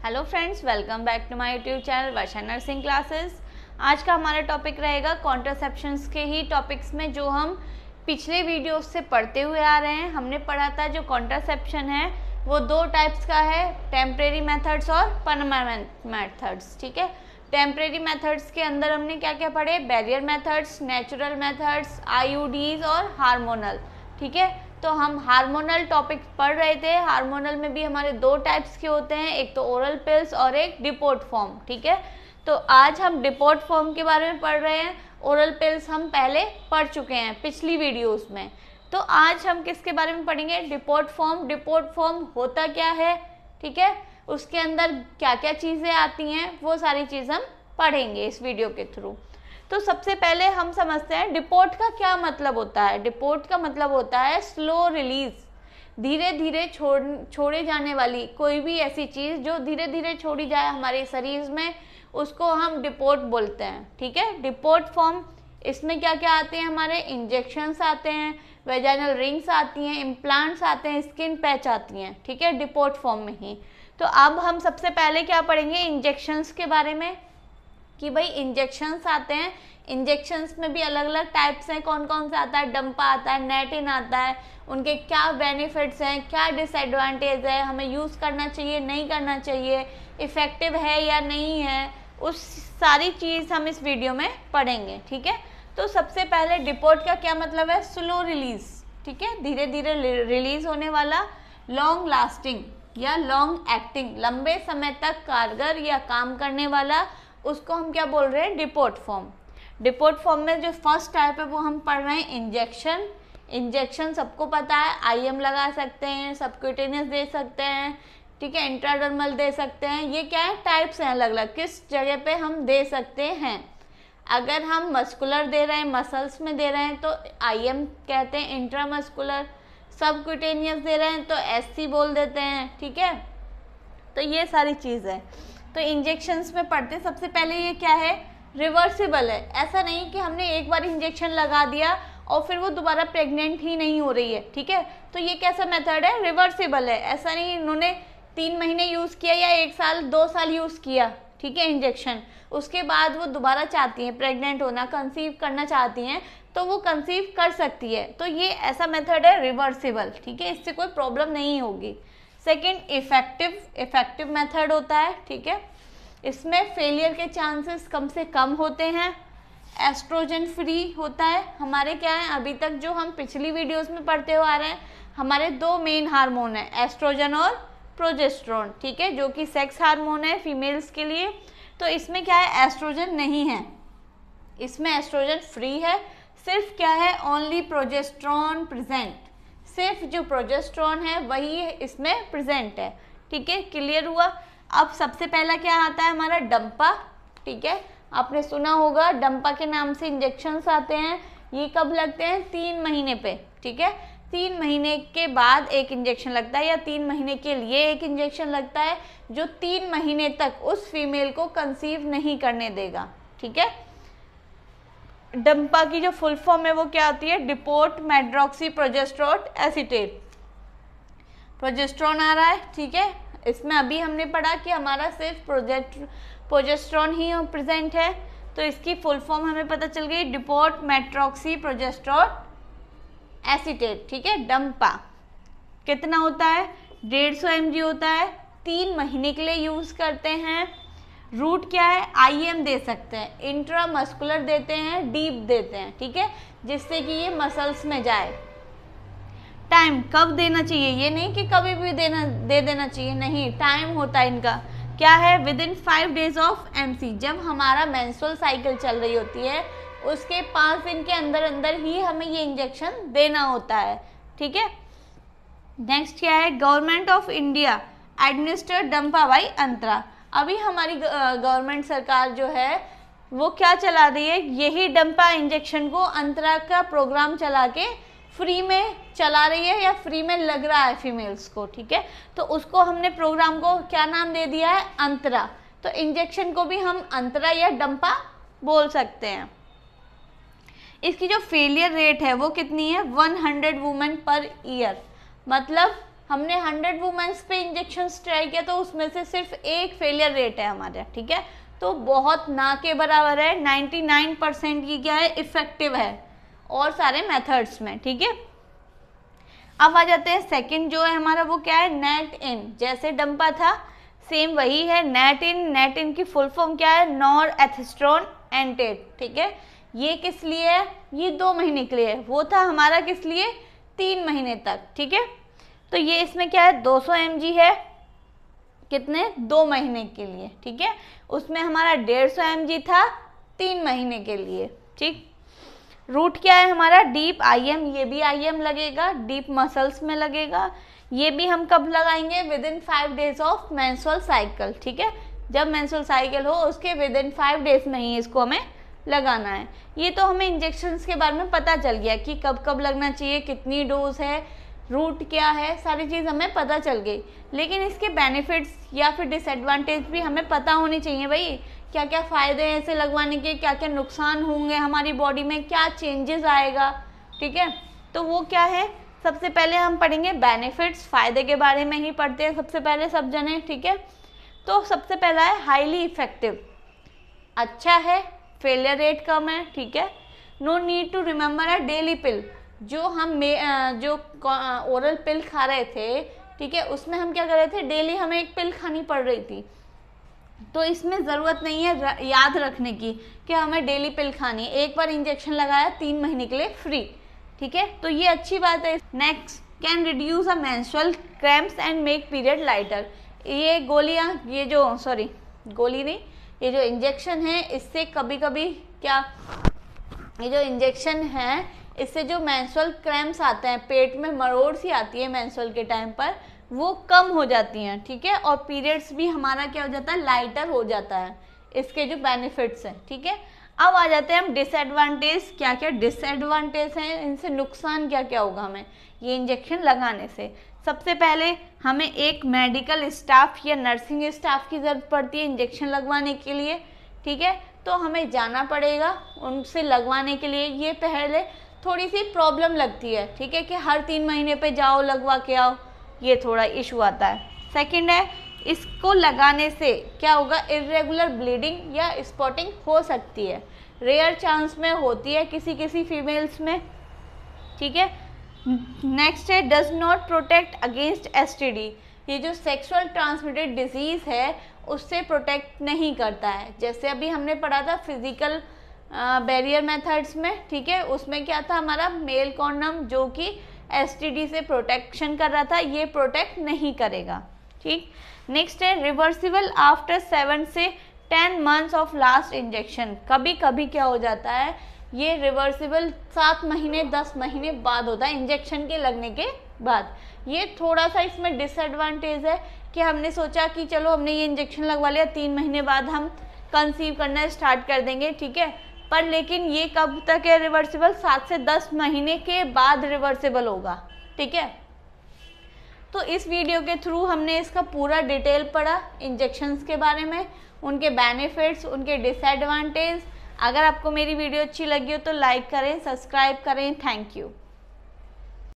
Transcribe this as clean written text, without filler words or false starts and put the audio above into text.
Hello friends, welcome back to my YouTube channel Varsha nursing classes. आज का हमारा topic रहेगा कॉन्ट्रासेप्शंस के ही टॉपिक्स में जो हम पिछले वीडियोस से पढ़ते हुए आ रहे हैं। हमने पढ़ा था जो कॉन्ट्रासेप्शन है वो दो टाइप्स का है, टेम्परेरी मेथड्स और परमानेंट मेथड्स। ठीक है, टेम्परेरी मेथड्स के अंदर हमने क्या क्या पढ़े, barrier methods, natural methods, IUDs और हार्मोनल। ठीक है, तो हम हार्मोनल टॉपिक पढ़ रहे थे। हार्मोनल में भी हमारे दो टाइप्स के होते हैं, एक तो ओरल पिल्स और एक डिपोट फॉर्म। ठीक है, तो आज हम डिपोट फॉर्म के बारे में पढ़ रहे हैं। ओरल पिल्स हम पहले पढ़ चुके हैं पिछली वीडियोस में। तो आज हम किसके बारे में पढ़ेंगे, डिपोट फॉर्म। डिपोट फॉर्म होता क्या है, ठीक है, उसके अंदर क्या क्या चीज़ें आती हैं, वो सारी चीज़ हम पढ़ेंगे इस वीडियो के थ्रू। तो सबसे पहले हम समझते हैं डिपोट का क्या मतलब होता है। डिपोट का मतलब होता है स्लो रिलीज, धीरे धीरे छोड़े जाने वाली कोई भी ऐसी चीज़ जो धीरे धीरे छोड़ी जाए हमारे शरीर में, उसको हम डिपोट बोलते हैं। ठीक है, डिपोट फॉर्म इसमें क्या क्या आते हैं, हमारे इंजेक्शंस आते हैं, वेजाइनल रिंग्स आती हैं, इम्प्लांट्स आते हैं, स्किन पैच आती हैं। ठीक है, डिपोट फॉर्म में ही। तो अब हम सबसे पहले क्या पढ़ेंगे, इंजेक्शंस के बारे में, कि भाई इंजेक्शंस आते हैं। इंजेक्शंस में भी अलग अलग टाइप्स हैं, कौन कौन सा आता है, डंपा आता है, नेटिन आता है, उनके क्या बेनिफिट्स हैं, क्या डिसएडवांटेज है, हमें यूज़ करना चाहिए नहीं करना चाहिए, इफ़ेक्टिव है या नहीं है, उस सारी चीज़ हम इस वीडियो में पढ़ेंगे। ठीक है, तो सबसे पहले डिपोट का क्या मतलब है, स्लो रिलीज। ठीक है, धीरे धीरे रिलीज होने वाला, लॉन्ग लास्टिंग या लॉन्ग एक्टिंग, लंबे समय तक कारगर या काम करने वाला, उसको हम क्या बोल रहे हैं, डिपोट फॉर्म। डिपोट फॉर्म में जो फर्स्ट टाइप है वो हम पढ़ रहे हैं इंजेक्शन। इंजेक्शन सबको पता है, आईएम लगा सकते हैं, सबक्यूटेनियस दे सकते हैं, ठीक है, इंट्राडर्मल दे सकते हैं। ये क्या है, टाइप्स हैं अलग अलग, किस जगह पे हम दे सकते हैं। अगर हम मस्कुलर दे रहे हैं, मसल्स में दे रहे हैं तो आईएम कहते हैं, इंट्रामस्कुलर। सबक्यूटेनियस दे रहे हैं तो एससी बोल देते हैं। ठीक है, तो ये सारी चीज़ है। तो इंजेक्शंस में पढ़ते हैं। सबसे पहले ये क्या है, रिवर्सिबल है। ऐसा नहीं कि हमने एक बार इंजेक्शन लगा दिया और फिर वो दोबारा प्रेग्नेंट ही नहीं हो रही है। ठीक है, तो ये कैसा मेथड है, रिवर्सिबल है। ऐसा नहीं इन्होंने 3 महीने यूज़ किया या 1 साल 2 साल यूज़ किया, ठीक है, इंजेक्शन, उसके बाद वो दोबारा चाहती हैं प्रेग्नेंट होना, कंसीव करना चाहती हैं, तो वो कंसीव कर सकती है। तो ये ऐसा मेथड है रिवर्सिबल। ठीक है, इससे कोई प्रॉब्लम नहीं होगी। सेकेंड, इफेक्टिव मेथड होता है। ठीक है, इसमें फेलियर के चांसेस कम से कम होते हैं। एस्ट्रोजन फ्री होता है। हमारे क्या है, अभी तक जो हम पिछली वीडियोस में पढ़ते हुए आ रहे हैं, हमारे 2 मेन हार्मोन है, एस्ट्रोजन और प्रोजेस्टेरोन। ठीक है, जो कि सेक्स हार्मोन है फीमेल्स के लिए। तो इसमें क्या है, एस्ट्रोजन नहीं है, इसमें एस्ट्रोजन फ्री है। सिर्फ क्या है, ओनली प्रोजेस्टेरोन प्रेजेंट, सिर्फ जो प्रोजेस्टेरोन है वही इसमें प्रेजेंट है। ठीक है, क्लियर हुआ। अब सबसे पहला क्या आता है, हमारा डंपा। ठीक है, आपने सुना होगा डंपा के नाम से इंजेक्शंस आते हैं। ये कब लगते हैं, 3 महीने पे। ठीक है, 3 महीने के बाद एक इंजेक्शन लगता है या 3 महीने के लिए एक इंजेक्शन लगता है, जो 3 महीने तक उस फीमेल को कंसीव नहीं करने देगा। ठीक है, डंपा की जो फुल फॉर्म है वो क्या होती है, depot medroxyprogesterone acetate. Progesterone आ रहा है। ठीक है, इसमें अभी हमने पढ़ा कि हमारा सिर्फ प्रोजेस्टेरोन ही प्रेजेंट है, तो इसकी फुल फॉर्म हमें पता चल गई, डिपोट मेट्रोक्सी प्रोजेस्टेरोन एसीटेट। ठीक है, डंपा कितना होता है, 150 mg होता है, 3 महीने के लिए यूज़ करते हैं। रूट क्या है, आईएम दे सकते हैं, इंट्रामस्कुलर देते हैं, डीप देते हैं। ठीक है, जिससे कि ये मसल्स में जाए। टाइम कब देना चाहिए, ये नहीं कि कभी भी दे देना चाहिए, नहीं, टाइम होता है इनका। क्या है, विदिन 5 days ऑफ एमसी, जब हमारा मेंस्ट्रुअल साइकिल चल रही होती है उसके 5 दिन के अंदर अंदर ही हमें ये इंजेक्शन देना होता है। ठीक है, नेक्स्ट क्या है, गवर्नमेंट ऑफ इंडिया एडमिनिस्टर्ड डंपा बाई अंतरा। अभी हमारी गवर्नमेंट सरकार जो है वो क्या चला रही है, यही डंपा इंजेक्शन को अंतरा का प्रोग्राम चला के फ्री में चला रही है या फ्री में लग रहा है फीमेल्स को। ठीक है, तो उसको हमने प्रोग्राम को क्या नाम दे दिया है, अंतरा। तो इंजेक्शन को भी हम अंतरा या डंपा बोल सकते हैं। इसकी जो फेलियर रेट है वो कितनी है, 100 वुमेन पर ईयर, मतलब हमने 100 वुमेन्स पे इंजेक्शंस ट्राई किया तो उसमें से सिर्फ एक फेलियर रेट है हमारा, ठीक है। तो बहुत ना के बराबर है, 99% की क्या है, इफेक्टिव है और सारे मेथड्स में, ठीक है। अब आ जाते हैं सेकंड जो है हमारा, वो क्या है, नेट इन। जैसे डंपा था सेम वही है नेट इन। नेट इन की फुल फॉर्म क्या है, नॉरएथेस्ट्रोन एंटेट, ठीक है। ये किस लिए है, ये 2 महीने के लिए है, वो था हमारा किस लिए, 3 महीने तक, ठीक है। तो ये इसमें क्या है, 200 mg है, कितने, 2 महीने के लिए, ठीक है। उसमें हमारा 150 mg था 3 महीने के लिए, ठीक। रूट क्या है हमारा, डीप IM, ये भी IM लगेगा, डीप मसल्स में लगेगा। ये भी हम कब लगाएंगे, with in 5 days of menstrual cycle, ठीक है। जब मेंस्ट्रुअल साइकिल हो उसके विद इन 5 डेज में ही इसको हमें लगाना है। ये तो हमें इंजेक्शंस के बारे में पता चल गया कि कब कब लगना चाहिए, कितनी डोज है, रूट क्या है, सारी चीज़ हमें पता चल गई। लेकिन इसके बेनिफिट्स या फिर डिसएडवांटेज भी हमें पता होने चाहिए भाई, क्या क्या फ़ायदे हैं इसे लगवाने के, क्या क्या नुकसान होंगे हमारी बॉडी में, क्या चेंजेस आएगा, ठीक है। तो वो क्या है, सबसे पहले हम पढ़ेंगे बेनिफिट्स, फ़ायदे के बारे में ही पढ़ते हैं सबसे पहले सब जने, ठीक है। तो सबसे पहला है हाईली इफेक्टिव, अच्छा है, फेलियर रेट कम है, ठीक है। No need to remember a daily pill. जो हम जो ओरल पिल खा रहे थे, ठीक है, उसमें हम क्या कर रहे थे, डेली हमें एक पिल खानी पड़ रही थी। तो इसमें ज़रूरत नहीं है याद रखने की कि हमें डेली पिल खानी है, एक बार इंजेक्शन लगाया 3 महीने के लिए फ्री, ठीक है। तो ये अच्छी बात है। Next, can reduce a menstrual cramps and make period lighter. ये गोलियाँ, ये जो सॉरी गोली नहीं, ये जो इंजेक्शन है इससे कभी कभी क्या, ये जो इंजेक्शन है इससे जो मेंस्ट्रुअल क्रैम्प्स आते हैं, पेट में मरोड़ सी आती है मेंस्ट्रुअल के टाइम पर, वो कम हो जाती हैं, ठीक है। और पीरियड्स भी हमारा क्या हो जाता है, लाइटर हो जाता है, इसके जो बेनिफिट्स हैं, ठीक है। अब आ जाते हैं हम डिसएडवांटेज, क्या क्या डिसएडवांटेज हैं, इनसे नुकसान क्या क्या होगा हमें ये इंजेक्शन लगाने से। सबसे पहले हमें एक मेडिकल स्टाफ या नर्सिंग स्टाफ की ज़रूरत पड़ती है इंजेक्शन लगवाने के लिए, ठीक है। तो हमें जाना पड़ेगा उनसे लगवाने के लिए, ये पहले थोड़ी सी प्रॉब्लम लगती है, ठीक है, कि हर 3 महीने पे जाओ लगवा के आओ, ये थोड़ा इशू आता है। सेकंड है, इसको लगाने से क्या होगा, इरेगुलर ब्लीडिंग या स्पॉटिंग हो सकती है, रेयर चांस में होती है किसी किसी फीमेल्स में, ठीक है। नेक्स्ट है, does not protect against STD। ये जो सेक्सुअल ट्रांसमिटेड डिजीज़ है उससे प्रोटेक्ट नहीं करता है। जैसे अभी हमने पढ़ा था फिजिकल बैरियर मेथड्स में, ठीक है, उसमें क्या था हमारा मेल कॉन्डम जो कि STD से प्रोटेक्शन कर रहा था, ये प्रोटेक्ट नहीं करेगा, ठीक। नेक्स्ट है, रिवर्सिबल आफ्टर 7 से 10 मंथ्स ऑफ लास्ट इंजेक्शन। कभी कभी क्या हो जाता है, ये रिवर्सिबल 7 महीने 10 महीने बाद होता है इंजेक्शन के लगने के बाद। ये थोड़ा सा इसमें डिसएडवांटेज है कि हमने सोचा कि चलो हमने ये इंजेक्शन लगवा लिया, 3 महीने बाद हम कंसीव करना स्टार्ट कर देंगे, ठीक है। पर लेकिन ये कब तक है रिवर्सिबल, 7 से 10 महीने के बाद रिवर्सिबल होगा, ठीक है। तो इस वीडियो के थ्रू हमने इसका पूरा डिटेल पढ़ा इंजेक्शंस के बारे में, उनके बेनिफिट्स, उनके डिसएडवांटेज। अगर आपको मेरी वीडियो अच्छी लगी हो तो लाइक करें, सब्सक्राइब करें। Thank you.